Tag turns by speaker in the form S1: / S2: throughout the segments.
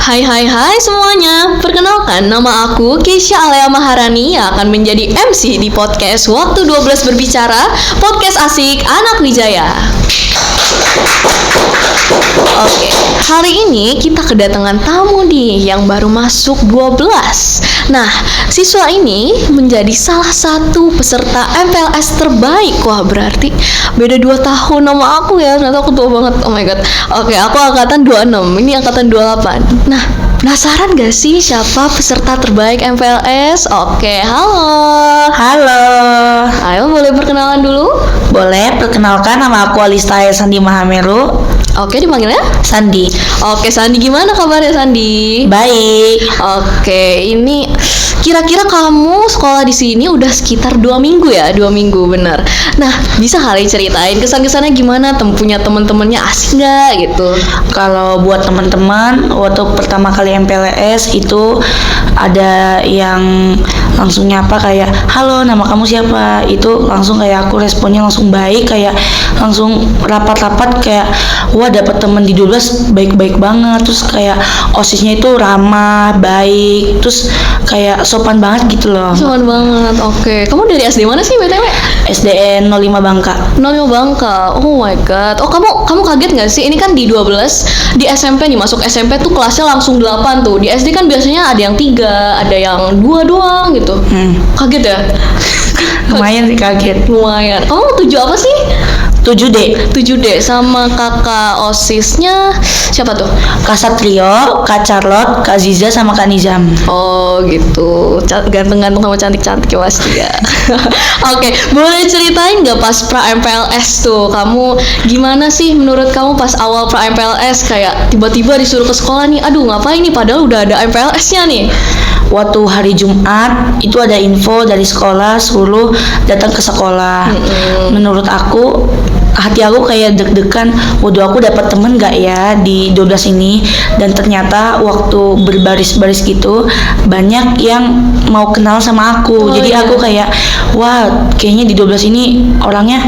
S1: Hai semuanya. Perkenalkan, nama aku Keisha Alea Maharani yang akan menjadi MC di podcast Waktu 12 Berbicara, podcast asik anak Wijaya. Oke, hari ini kita kedatangan tamu nih yang baru masuk 12. Nah, siswa ini menjadi salah satu peserta MPLS terbaik. Wah, berarti beda 2 tahun sama aku ya. Ternyata aku tua banget. Oh my god. Oke, aku angkatan 26, ini angkatan 28. Nah, penasaran gak sih siapa peserta terbaik MPLS? Oke, halo.
S2: Halo.
S1: Ayo, boleh perkenalan dulu?
S2: Boleh, perkenalkan nama aku Alistaya Sandi Mahameru.
S1: Oke, dipanggilnya?
S2: Sandi.
S1: Oke, Sandi, gimana kabarnya Sandi?
S2: Baik.
S1: Oke, ini kira-kira kamu sekolah di sini udah sekitar 2 minggu ya? 2 minggu, bener. Nah, bisa kali ceritain kesan-kesannya gimana? Punya temen-temennya asik nggak gitu?
S2: Kalau buat teman-teman, waktu pertama kali MPLS itu ada yang langsung nyapa kayak, halo, nama kamu siapa? Itu langsung kayak aku responnya langsung baik, kayak langsung rapat-rapat kayak, wah dapet temen di 12 baik-baik banget. Terus kayak OSISnya itu ramah, baik, terus kayak sopan banget gitu loh.
S1: Sopan banget, oke. Kamu dari SD mana sih BTW?
S2: SDN 05 Bangka.
S1: 05 Bangka, oh my god. Oh, kamu kaget gak sih? Ini kan di 12, di SMP nih, masuk SMP tuh kelasnya langsung 8 tuh. Di SD kan biasanya ada yang 3, ada yang 2 doang gitu. Kaget ya?
S2: Lumayan sih kaget.
S1: Lumayan. Kamu 7 apa sih?
S2: 7D.
S1: 7D sama kakak OSISnya siapa tuh?
S2: Kak Satrio, Kak Charlotte, Kak Ziza, sama Kak Nizam.
S1: Oh gitu, ganteng-ganteng sama cantik-cantik ya pasti ya. Oke, boleh ceritain nggak pas pra MPLS tuh, kamu gimana sih menurut kamu pas awal pra MPLS, kayak tiba-tiba disuruh ke sekolah nih, aduh ngapain nih padahal udah ada MPLS-nya nih.
S2: Waktu hari Jumat itu ada info dari sekolah suruh datang ke sekolah. Menurut aku, hati aku kayak deg-degan, waduh aku dapat temen gak ya di 12 ini. Dan ternyata waktu berbaris-baris gitu banyak yang mau kenal sama aku. Jadi aku kayak, wah kayaknya di 12 ini orangnya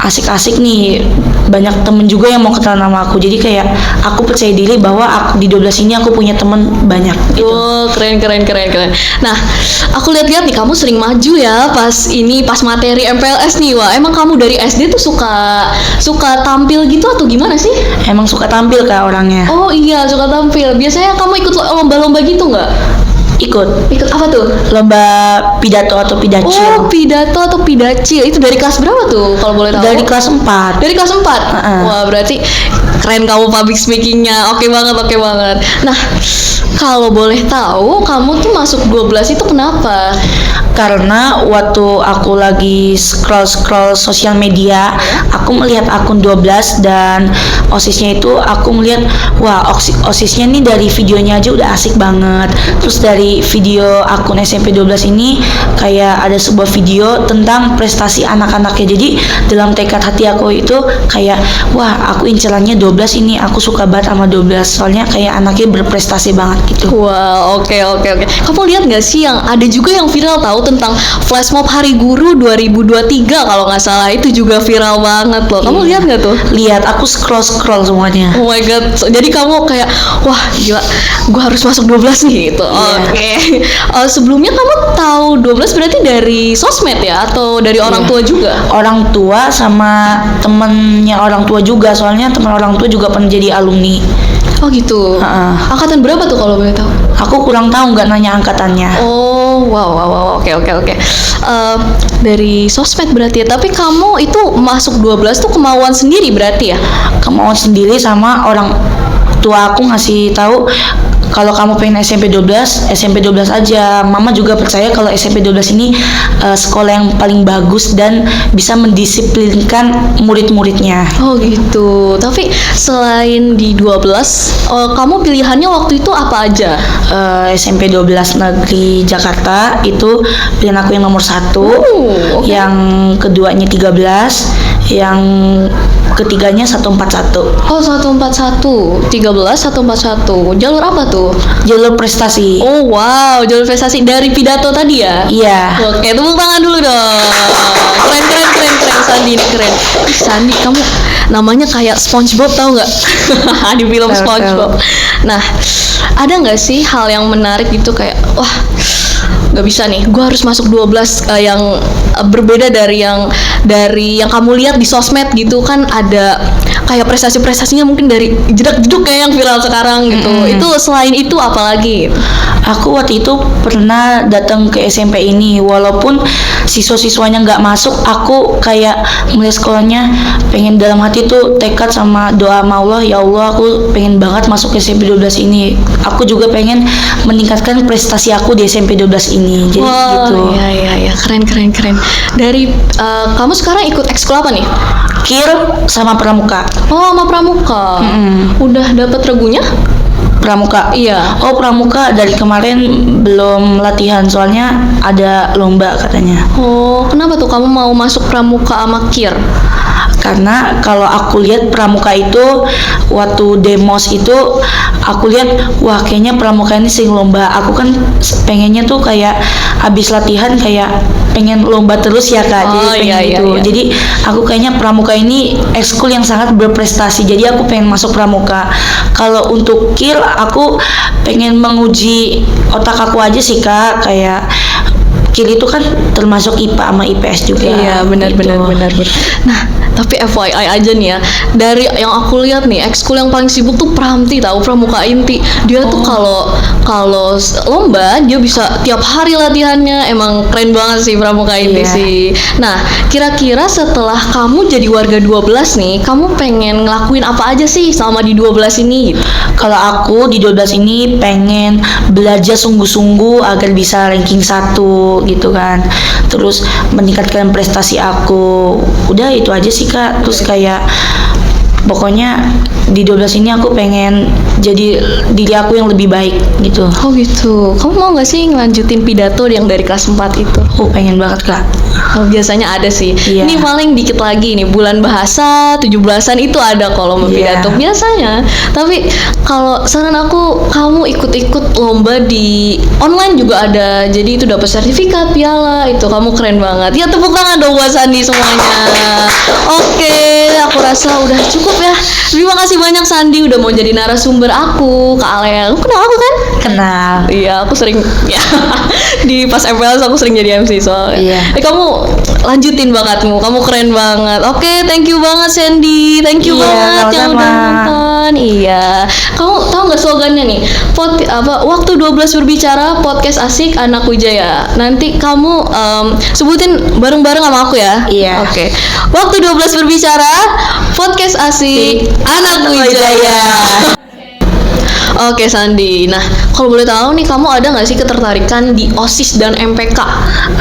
S2: asik-asik nih, banyak temen juga yang mau kenal sama aku. Jadi kayak aku percaya diri bahwa aku di 12 ini aku punya temen banyak gitu.
S1: Oh, keren. Nah, aku lihat-lihat nih kamu sering maju ya pas materi MPLS nih. Wah, emang kamu dari SD tuh suka tampil gitu atau gimana sih?
S2: Emang suka tampil Kak orangnya.
S1: Oh iya, suka tampil. Biasanya kamu ikut lomba-lomba gitu nggak?
S2: Ikut
S1: Apa tuh?
S2: lomba pidato atau pidacil.
S1: Oh, pidato atau pidacil. Itu dari kelas berapa tuh kalau boleh tahu?
S2: Dari kelas 4.
S1: Dari kelas 4? Wah, berarti keren kamu public speakingnya. Oke banget. Nah, kalau boleh tahu kamu tuh masuk 12 itu kenapa?
S2: Karena waktu aku lagi scroll sosial media, aku melihat akun 12 dan OSISnya itu aku melihat, wah OSISnya nih dari videonya aja udah asik banget. Terus dari video akun SMP 12 ini kayak ada sebuah video tentang prestasi anak-anaknya. Jadi dalam tekad hati aku itu kayak, wah aku incerannya 12 ini, aku suka banget sama 12 soalnya kayak anaknya berprestasi banget gitu.
S1: Wah, oke. Kamu lihat nggak sih yang ada juga yang viral tahu tentang flash mob Hari Guru 2023 kalau nggak salah, itu juga viral banget loh. Kamu lihat nggak tuh?
S2: Lihat, aku scroll semuanya.
S1: Oh my god. Jadi kamu kayak, wah gila, gue harus masuk 12 nih gitu. Oke. Sebelumnya kamu tahu 12 berarti dari sosmed ya atau dari orang tua juga?
S2: Orang tua sama temennya orang tua juga, soalnya teman orang tua juga pernah jadi alumni.
S1: Oh gitu. Angkatan berapa tuh kalau boleh tahu?
S2: Aku kurang tahu, nggak nanya angkatannya.
S1: Oh, wow. Oke. Dari sosmed berarti ya. Tapi kamu itu masuk 12 tuh kemauan sendiri berarti ya?
S2: Kemauan sendiri sama orang tua aku ngasih tahu, kalau kamu pengen SMP 12 aja. Mama juga percaya kalau SMP 12 ini sekolah yang paling bagus dan bisa mendisiplinkan murid-muridnya.
S1: Oh gitu. Tapi selain di 12, kamu pilihannya waktu itu apa aja?
S2: SMP 12 Negeri Jakarta itu pilihan aku yang nomor 1.
S1: Okay.
S2: Yang keduanya 13, yang ketiganya 141.
S1: Oh, 141, 13, 141. Jalur apa tuh?
S2: Jalur prestasi.
S1: Oh wow, jalur prestasi dari pidato tadi ya?
S2: Iya.
S1: Oke, tepuk tangan dulu dong. Keren Sandi ini keren. Ih, Sandi kamu. namanya kayak SpongeBob, tahu nggak? Di film
S2: Tahu,
S1: SpongeBob. Nah, ada nggak sih hal yang menarik gitu kayak wah nggak bisa nih, gue harus masuk 12 yang berbeda dari yang kamu lihat di sosmed gitu kan, ada kayak prestasinya mungkin dari jedak-jeduk kayak yang viral sekarang gitu. Itu selain itu apalagi gitu?
S2: Aku waktu itu pernah datang ke SMP ini, walaupun siswa-siswanya nggak masuk, aku kayak mulai sekolahnya pengen dalam hati tuh tekad sama doa sama Allah, ya Allah aku pengen banget masuk ke SMP 12 ini. Aku juga pengen meningkatkan prestasi aku di SMP 12 ini. Jadi gitu.
S1: Iya, keren. Dari kamu sekarang ikut ekskul apa nih?
S2: KIR sama Pramuka.
S1: Oh, sama Pramuka. Udah dapat regunya?
S2: Pramuka.
S1: Iya.
S2: Oh, Pramuka dari kemarin belum latihan soalnya ada lomba katanya.
S1: Oh, kenapa tuh kamu mau masuk Pramuka sama KIR?
S2: Karena kalau aku lihat Pramuka itu waktu demos itu aku lihat wah kayaknya Pramuka ini sering lomba. Aku kan pengennya tuh kayak habis latihan kayak pengen lomba terus ya Kak. Jadi pengen gitu.
S1: Iya.
S2: Jadi aku kayaknya Pramuka ini ekskul yang sangat berprestasi. Jadi aku pengen masuk Pramuka. Kalau untuk KIR aku pengen menguji otak aku aja sih Kak, kayak KIR itu kan termasuk IPA sama IPS juga.
S1: Iya, benar. Nah, tapi FYI aja nih ya, dari yang aku lihat nih, ekskul yang paling sibuk tuh Pramti, tahu, Pramuka Inti. Dia tuh kalau lomba dia bisa tiap hari latihannya. Emang keren banget sih Pramuka Inti sih. Nah, kira-kira setelah kamu jadi warga 12 nih, kamu pengen ngelakuin apa aja sih selama di 12 ini?
S2: Kalau aku di 12 ini pengen belajar sungguh-sungguh agar bisa ranking 1 gitu kan. Terus meningkatkan prestasi aku. Udah itu aja sih Kak. Terus kayak pokoknya di 12 ini aku pengen jadi diri aku yang lebih baik gitu.
S1: Oh gitu. Kamu mau gak sih ngelanjutin pidato yang dari kelas 4 itu?
S2: Oh, pengen banget Kak.
S1: Oh, biasanya ada sih.
S2: Iya.
S1: Ini paling dikit lagi nih, bulan bahasa 17-an itu ada kalau mau pidato biasanya. Tapi kalau saran aku, kamu ikut-ikut lomba di online juga ada. Jadi itu dapat sertifikat, piala. Itu kamu keren banget. Ya tepuk tangan dong buat Sandi semuanya. Oke, aku rasa udah cukup ya. Terima kasih banyak Sandi udah mau jadi narasumber aku. Kak Alea, kenal aku kan?
S2: Kenal.
S1: Iya, aku sering ya di pas MPLS aku sering jadi MC soalnya.
S2: Iya.
S1: Kamu lanjutin bakatmu, kamu keren banget. Oke, thank you banget Sandy, thank you
S2: Iya,
S1: banget yang
S2: sama-sama.
S1: udah nonton. Iya, kamu tahu nggak slogannya nih? Waktu 12 berbicara, podcast asik anak Wijaya. Nanti kamu sebutin bareng-bareng sama aku ya.
S2: Iya.
S1: Oke. Waktu 12 berbicara, podcast asik anak Wijaya. Oke Sandi, nah kalau boleh tahu nih, kamu ada nggak sih ketertarikan di OSIS dan MPK?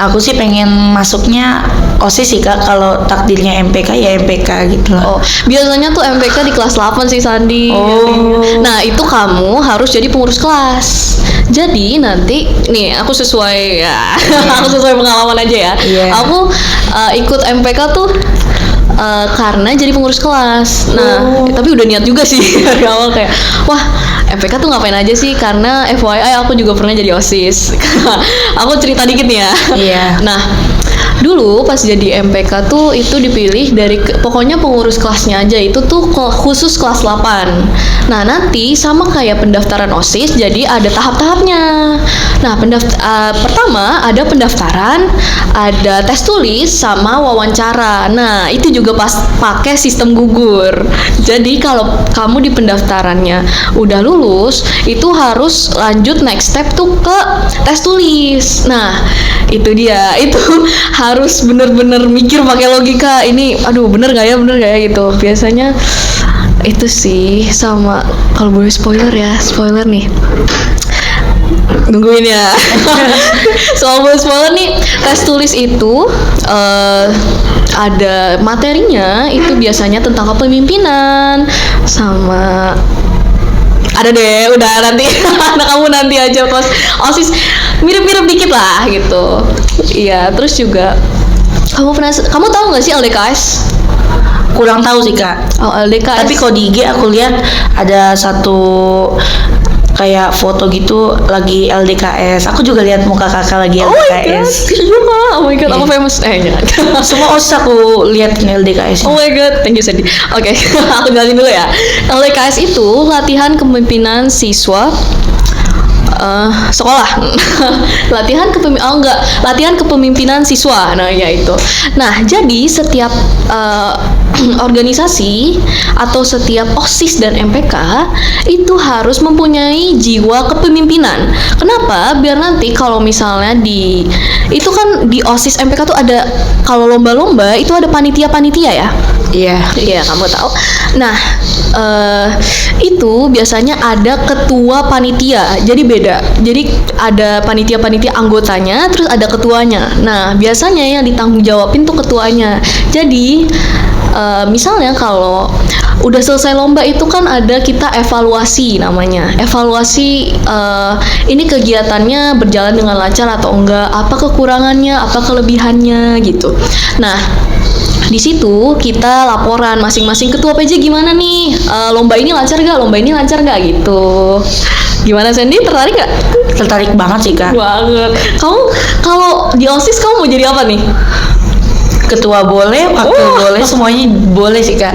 S2: Aku sih pengen masuknya OSIS sih Kak. Kalau takdirnya MPK ya MPK gitu loh.
S1: Oh, biasanya tuh MPK di kelas 8 sih Sandi.
S2: Oh.
S1: Nah itu kamu harus jadi pengurus kelas. Jadi nanti nih aku sesuai ya, aku sesuai pengalaman aja ya.
S2: Iya.
S1: Aku ikut MPK tuh karena jadi pengurus kelas. Nah, tapi udah niat juga sih dari awal kayak, wah MPK tuh ngapain aja sih? Karena FYI aku juga pernah jadi OSIS. Aku cerita dikit nih ya.
S2: Iya.
S1: Nah, dulu pas jadi MPK tuh itu dipilih dari pokoknya pengurus kelasnya aja itu tuh khusus kelas 8. Nah, nanti sama kayak pendaftaran OSIS, jadi ada tahap-tahapnya. Nah, pertama ada pendaftaran, ada tes tulis sama wawancara. Nah, itu juga pas pakai sistem gugur. Jadi kalau kamu di pendaftarannya udah lulus, itu harus lanjut next step tuh ke tes tulis. Nah, itu dia. Itu harus bener-bener mikir pakai logika. Ini aduh bener gak ya gitu. Biasanya itu sih. Sama kalau boleh spoiler nih, nungguin ya. Soal boleh spoiler nih, tes tulis itu ada materinya itu biasanya tentang kepemimpinan sama ada deh, udah nanti anak kamu nanti aja pas OSIS mirip-mirip dikit lah gitu. Iya, terus juga kamu tahu nggak sih LDKS?
S2: Kurang tahu sih Kak.
S1: Oh, LDKS.
S2: Tapi kalau di IG aku lihat ada satu kayak foto gitu lagi LDKS. Aku juga lihat muka kakak lagi
S1: Oh my god,
S2: LDKS.
S1: iya, oh my god, aku
S2: Iya.
S1: famous. Jangan.
S2: Semua OSIS aku lihat LDKS.
S1: Oh my god, thank you Sandy. Oke, aku jelasin dulu ya. LDKS itu latihan kepemimpinan siswa sekolah. Latihan kepemimpinan siswa. Nah, ya itu. Nah, jadi setiap organisasi atau setiap OSIS dan MPK itu harus mempunyai jiwa kepemimpinan. Kenapa? Biar nanti kalau misalnya itu kan di OSIS MPK tuh ada, kalau lomba-lomba itu ada panitia-panitia ya.
S2: Iya.
S1: Iya, kamu tahu. Nah, itu biasanya ada ketua panitia. Jadi beda. Jadi ada panitia-panitia anggotanya, terus ada ketuanya. Nah, biasanya yang ditanggung jawabin tuh ketuanya. Jadi, misalnya kalau udah selesai lomba itu kan ada kita evaluasi namanya. Evaluasi ini kegiatannya berjalan dengan lancar atau enggak, apa kekurangannya, apa kelebihannya gitu. Nah, di situ kita laporan masing-masing ketua PJ gimana nih, lomba ini lancar gak, lomba ini lancar gak gitu. Gimana Sandy, tertarik gak?
S2: Tertarik banget sih kak.
S1: Banget. Kamu kalau di OSIS kamu mau jadi apa nih?
S2: Ketua boleh, wakil boleh, semuanya boleh sih kak.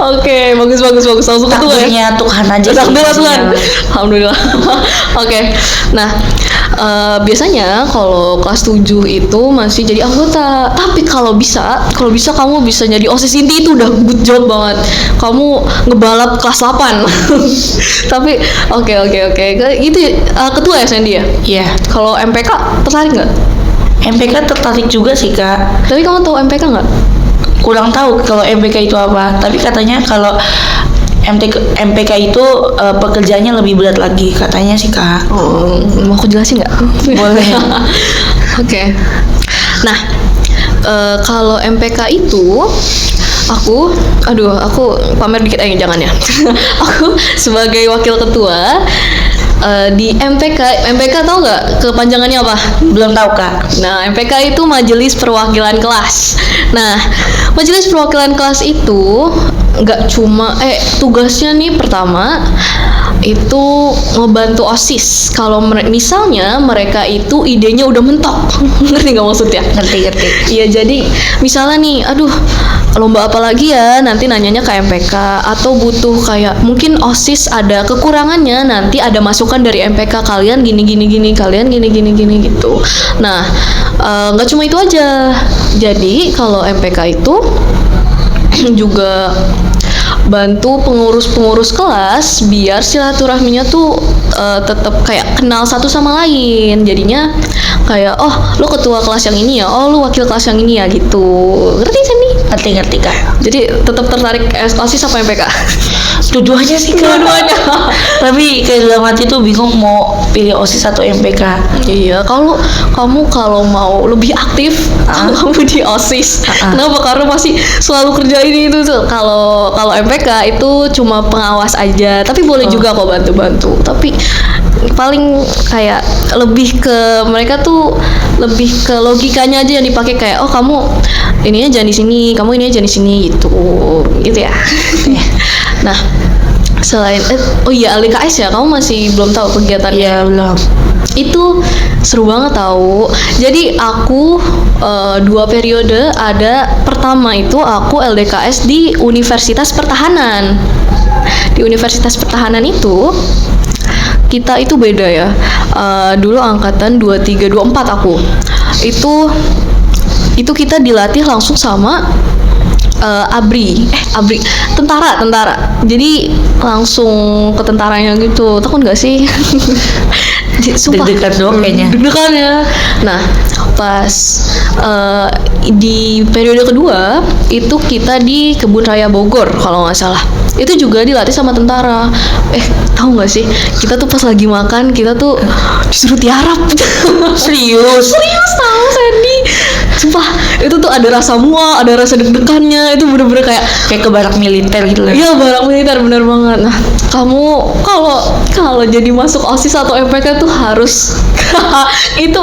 S1: Oke, bagus. Langsung ketua ya.
S2: Takdirnya Tuhan aja sih.
S1: Alhamdulillah Tuhan.
S2: Iya.
S1: Alhamdulillah. Oke. Nah, biasanya kalau kelas 7 itu masih jadi anggota. Tapi kalau bisa kamu bisa jadi OSIS inti itu udah good job banget. Kamu ngebalap kelas 8. Tapi oke. Itu ketua ya Sandy ya?
S2: Iya.
S1: Kalau MPK tertarik nggak?
S2: MPK tertarik juga sih kak.
S1: Tapi kamu tahu MPK nggak?
S2: Kurang tahu kalau MPK itu apa. Tapi katanya kalau MPK itu pekerjaannya lebih berat lagi katanya sih kak.
S1: Oh, mau aku jelasin nggak?
S2: Boleh.
S1: Oke. Nah, kalau MPK itu aku pamer dikit aja jangan ya. Aku sebagai wakil ketua di MPK tahu nggak kepanjangannya apa?
S2: Belum tahu kak.
S1: Nah, MPK itu Majelis Perwakilan Kelas. Nah, Majelis Perwakilan Kelas itu nggak cuma tugasnya nih pertama itu ngebantu OSIS. Kalau misalnya mereka itu idenya udah mentok, ngerti nggak maksudnya?
S2: Ngerti.
S1: Iya, jadi misalnya nih, aduh lomba apa lagi ya, nanti nanyanya ke MPK, atau butuh kayak mungkin OSIS ada kekurangannya, nanti ada masukan dari MPK, kalian gini, kalian gini gitu. Nah, nggak cuma itu aja. Jadi kalau MPK itu juga bantu pengurus kelas biar silaturahminya tuh tetap kayak kenal satu sama lain. Jadinya kayak, oh lu ketua kelas yang ini ya, oh lu wakil kelas yang ini ya gitu. Ngerti Sandy?
S2: Ngerti kak.
S1: Jadi tetap tertarik OSIS apa MPK?
S2: Dua-duanya sih kak.
S1: Dua-duanya.
S2: Tapi kayak dalam hati tuh bingung mau pilih OSIS atau MPK.
S1: Iya, kamu kalau mau lebih aktif, kamu di OSIS. Kenapa? Karena masih selalu kerjain itu tuh. Kalau MPK itu cuma pengawas aja, tapi boleh juga kok bantu-bantu. Tapi paling kayak lebih ke mereka tuh lebih ke logikanya aja yang dipakai, kayak oh kamu ininya jangan di sini, kamu ininya jangan di sini gitu ya. Nah, selain oh iya LDKS ya, kamu masih belum tahu kegiatannya?
S2: Iya belum.
S1: Itu seru banget tahu. Jadi aku 2 periode. Ada pertama itu aku LDKS di Universitas Pertahanan. Di Universitas Pertahanan itu kita itu beda ya. Dulu angkatan 23 24 aku. Itu kita dilatih langsung sama ABRI, tentara. Jadi langsung ke tentaranya gitu. Takut nggak sih? Sumpah.
S2: Deg-degan doang kayaknya.
S1: Deg-degan ya. Nah, pas di periode kedua itu kita di Kebun Raya Bogor kalau nggak salah. Itu juga dilatih sama tentara. Tahu nggak sih? Kita tuh pas lagi makan kita tuh disuruh tiarap.
S2: Serius
S1: Tahu Sandy. Sumpah, itu tuh ada rasa mual, ada rasa deg-degannya. Itu bener-bener kayak
S2: ke barak militer gitu lah.
S1: iya, barak militer, bener banget. Nah, kamu kalau jadi masuk OSIS atau MPK tuh harus itu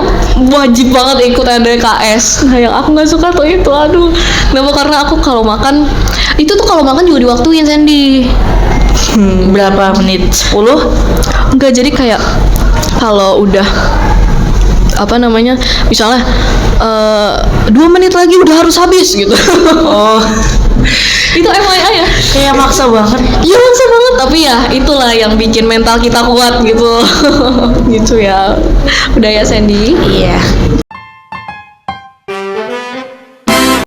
S1: wajib banget ikut LDKS. Nah, yang aku nggak suka tuh itu, aduh. Kenapa? Karena aku kalau makan juga diwaktuin Sandy.
S2: Berapa menit? 10?
S1: Enggak, jadi kayak kalau udah apa namanya, misalnya 2 menit lagi udah harus habis gitu.
S2: Oh,
S1: Itu FYI ya.
S2: kayak maksa banget.
S1: Iya maksa banget, tapi ya itulah yang bikin mental kita kuat gitu. Gitu ya. Udah ya Sandy.
S2: Iya.